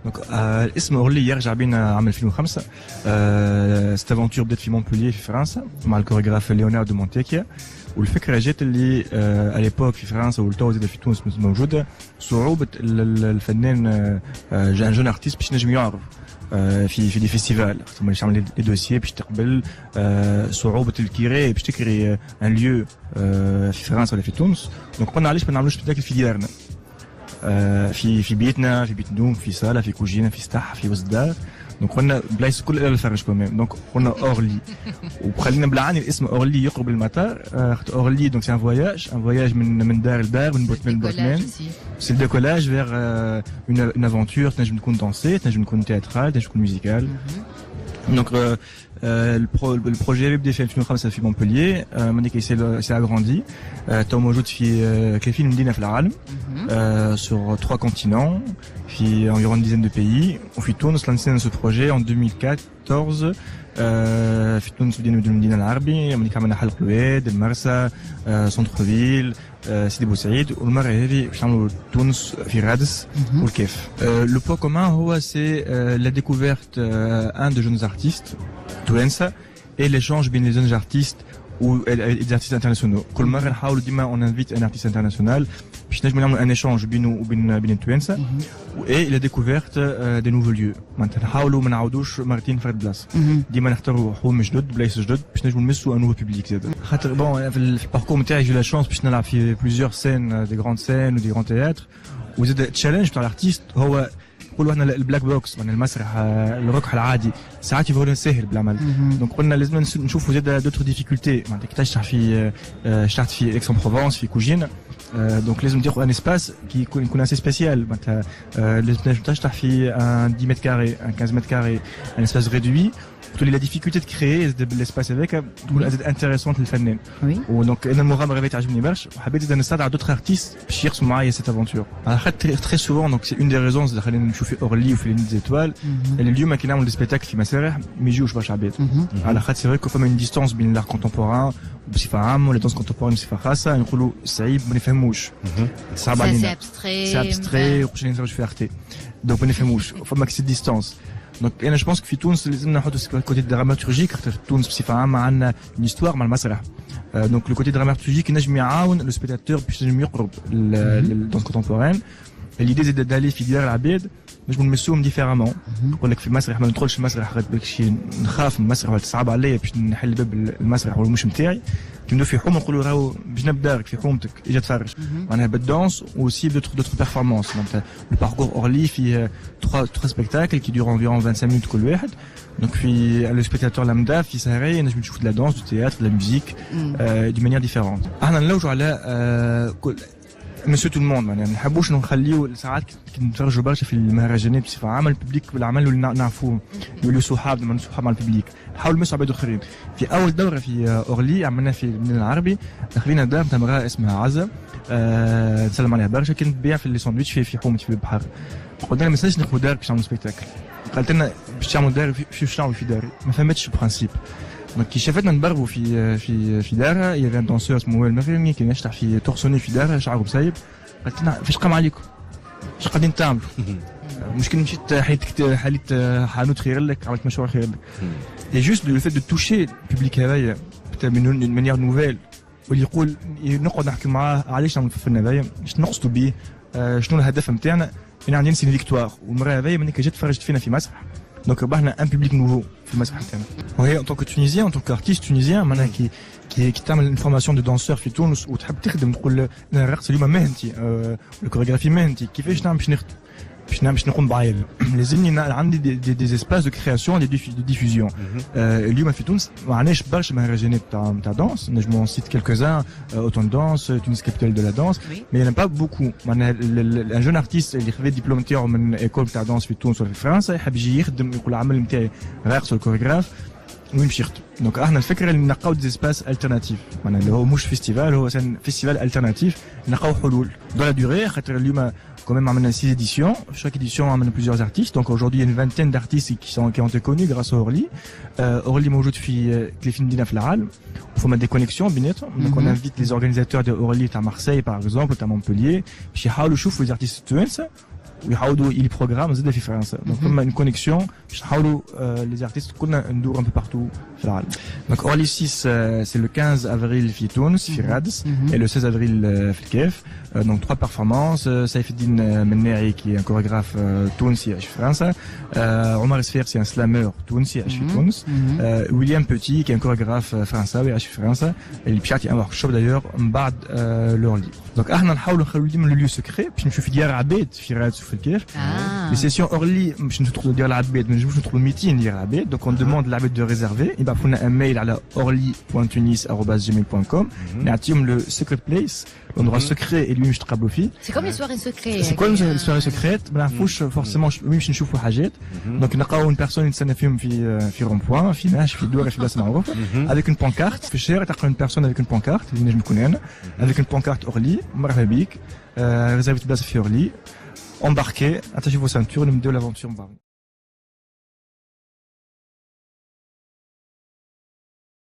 دونك الاسم اورلي يرجع بينا عام 2005. ست افونتور بدات في مونبولييه في فرنسا مع الكوريغراف ليوناردو مونتيكيا. والفكره جات اللي اليبوك في فرنسا والتو زاد في تونس موجوده صعوبه الفنان جون ارتيست باش نجم يعرف في دي فيستيفال ثم باش تعمل لي دوسيي باش تقبل صعوبه الكيري باش تكري ان ليو في فرنسا ولا في تونس. دونك قلنا علاش ما نعملوش سبيكتاكل في ديارنا في بيتنا في بيت ندوم في صاله في كوجينه في سطح في وسط الدار. دونك قلنا بلايص كل الفرج كمان. دونك قلنا اورلي وخلينا بالعاني الاسم اورلي يقرب المطار. اورلي دونك سي ان فواياج من دار لدار من بوتمان لبوتمان. سي الديكولاج فيغ اون افونتور تنجم تكون دانسي تنجم تكون تياترال تنجم تكون ميوزيكال. دونك البروجي اللي بدا في 2005 في مونبولييه مانيك سي اغراندي تو موجود في كاين مدينه في العالم sur 3 continents في environ une dizaine de pays. وفي تونس لانسينا ce projet en 2014 في تونس بدينا المدينه العربي مانيك عملنا حلق الواد المرسى سونتر فيل سيدي بوسعيد. والمره هذه باش نعملوا تونس في رادس والكيف. لو بو كومان هو سي لا ديكوفيرت ان دو جونز ارتيست توانسه et l'échange بين les jeunes artistes ou les artistes internationaux. كل مرة نحاولوا ديما on invite un artiste international باش نجموا نعملوا ان échange بينه وبين التوانسة et la découverte des nouveaux lieux. معناتها نحاولوا ما نعاودوش مرتين في بلاصة. ديما نختاروا حوم جدد بلايص جدد باش نجموا نمسوا un nouveau public زاد. خاطر بون في الباركور نتاعي جو لا شانس باش نلعب في plusieurs scènes des grandes scènes ou des grands théâtres. وزاد التشالنج تاع الارتيست هو نقولوا احنا البلاك بوكس يعني المسرح الركح العادي ساعات يفضل ساهل بالعمل. دونك قلنا لازم نشوفوا زاد دوتر ديفيكولتي. معناتها كي تشرح في شرحت في اكس ان بروفونس في كوجين دونك لازم تاخذ ان اسباس كي يكون اسي سبيسيال. معناتها لازم تشرح في 10 متر كاري 15 متر كاري ان اسباس ريدوي. تولي لا ديفيكولتي دو كريي الاسباس هذاك تكون زاد انتريسونت للفنان. ودونك انا المغامره تعجبني برشا وحبيت زاد نستدعى دوتر ارتيست باش يرسموا معايا سيت افونتور. على خاطر تري سوفون دونك سي اون دي ريزونز اللي خلينا نشوف في اورلي وفي لي زيتوال اللي اليوم كي نعملوا دي سبيكتاكل في مسارح ما يجيوش برشا عباد. على خاطر سي فري كو فما اون ديستونس بين لار كونتمبوران بصفه عامه ولا دونس كونتمبوران بصفه خاصه نقولوا صعيب ما نفهموش صعب علينا سي ابستري وقاش نزوج في ارتي دونك ما نفهموش فما كسي ديستونس. دونك انا جو بونس في تونس لازم نحطوا الكوتي دراماتورجيك خاطر تونس بصفه عامه عندنا اون هيستوار مع المسرح. دونك لو كوتي دراماتورجيك ينجم يعاون لو سبيكتاتور باش ينجم يقرب للدونس كونتمبوران. اللي زاد دالي في ديار العباد نجموا نمسوهم ديفيرامون. نقول لك في المسرح ما ندخلش المسرح باش نخاف من المسرح ولا تصعب عليا باش نحل باب المسرح ولا مش نتاعي. كي ندير في حومه نقولوا راهو بجنب دارك في حومتك اجا تفرج. معناها بالدونس وسي دوتر بيرفورمانس. معناتها الباركور اورلي فيه 3 سبيكتاكل كي دور environ 25 minutes كل واحد. دونك في لو سبيكتاتور لامدا في سهري نجم نشوف لا دانس دو تياتر لا ميوزيك دي مانيير ديفيرونت. احنا نلوجوا على مسيو تو الموند. يعني ما نحبوش نخليو ساعات كي نتفرجوا برشا في المهرجانات بصفه عامه الببليك بالعمل اللي نعرفوه يوليو صحاب لما نصحاب مع الببليك نحاولوا نمسوا عباد اخرين. في اول دوره في اورلي عملنا في المدينه العربي دخلنا دار نتاع امراه اسمها عزه نسلم عليها برشا كانت تبيع في الساندويتش في حومه في البحر. قلنا لها ما نستناش ناخذ دار باش نعملوا سبيكتاكل. قالت لنا باش تعملوا دار في نعملوا في داري ما فهمتش البرانسيب. دونك كي شافتنا نبربوا في دارها يا ان دانسور اسمه وائل المغربي كان يشطح في تورسوني في دارها شعره بسايب. قالت لنا فاش قام عليكم اش قاعدين تعملوا؟ مشكل مشيت حليت حانوت خير لك عملت مشروع خير لك. اي جوست لو فيت دو توشي الببليك هذايا من مانيير نوفيل واللي يقول نقعد نحكي معاه علاش نعمل في الفن هذايا اش نقصدوا به شنو الهدف نتاعنا. انا عندي نسي فيكتوار والمراه هذايا منك جات فرجت فينا في مسرح. دونك ربحنا ان بوبليك نوفو في المسرح تاعنا. وهي ان طونك تونيزيان ان طونك ارتيست تونيزيان معناها كي تعمل une formation de danseur في تونس وتحب تخدم تقول انا الرقص اليوم مهنتي الكوريغرافي مهنتي كيفاش نعمل باش نقوم بعائل لازمني عندي دي اسباس دو كرياسيون دي ديفوزيون. اليوم في تونس ما عندناش برشا مهرجانات تاع دانس نجمو نسيت كيلكوزان اوتون دانس تونس كابيتال دو لا دانس مي يان با بوكو. معناها ان جون ارتيست اللي خذ الدبلوم تاعو من ايكول تاع دانس في تونس ولا في فرنسا يحب يجي يخدم يقول العمل نتاعي رقص الكوريغراف وين باش يخدم. Donc احنا الفكره اللي نلقاو دي سباس التيرناتيف معناها اللي هو مش فيستيفال هو فيستيفال التيرناتيف نلقاو حلول dans la durée خاطر اليوم quand même عملنا 6 éditions chaque édition عملنا plusieurs artistes donc aujourd'hui il y a une vingtaine d'artistes qui ont été connus grâce à Orly Orly موجود في كليف المدينه في العالم faut mettre des connexions بيناتهم donc on invite les organisateurs de Orly à Marseille par exemple à Montpellier باش يحاولوا يشوفوا les artistes التوانسه ويحاولوا يلي بروغرام زاد في فرنسا دونك فما une connexion باش نحاولوا les artistes كلنا ندور un peu partout في العالم donc Orly 6 c'est le 15 avril في تونس في رادس et le 16 avril في الكيف donc 3 performances سيف الدين مناعي qui est un chorégraphe تونسي يعيش في فرنسا عمر سفير c'est un slammer تونسي يعيش في تونس ويليام بوتي qui est un chorégraphe فرنساوي يعيش في فرنسا اللي باش يعطي un workshop d'ailleurs من بعد لورلي دونك احنا نحاولوا نخليو ديما لو ليو سكري باش نشوف ديال عباد في رادس وفي الكيف les sessions Orly باش ندخلوا ديال العباد ما نجموش ندخلوا ميتين ديال العباد donc on demande l'عباد de réserver يبعثوا لنا un mail على orly.tunis@gmail.com نعطيهم le secret place l'endroit secret اللي باش نتقابلوا فيه C'est comme les soirées secrètes. C'est quoi les soirées secrètes ما نعرفوش forcément باش نشوفوا حاجات donc نلقاو une personne نتسنى فيهم في رون بوين في ناش في دور في بلاصه معروفه avec une pancarte في الشارع تلقى une personne avec une pancarte اللي نجم نكون انا avec une pancarte Orly مرحبا بك réservez بلاصه في Orly embarquez attachez vos ceintures نبداو l'aventure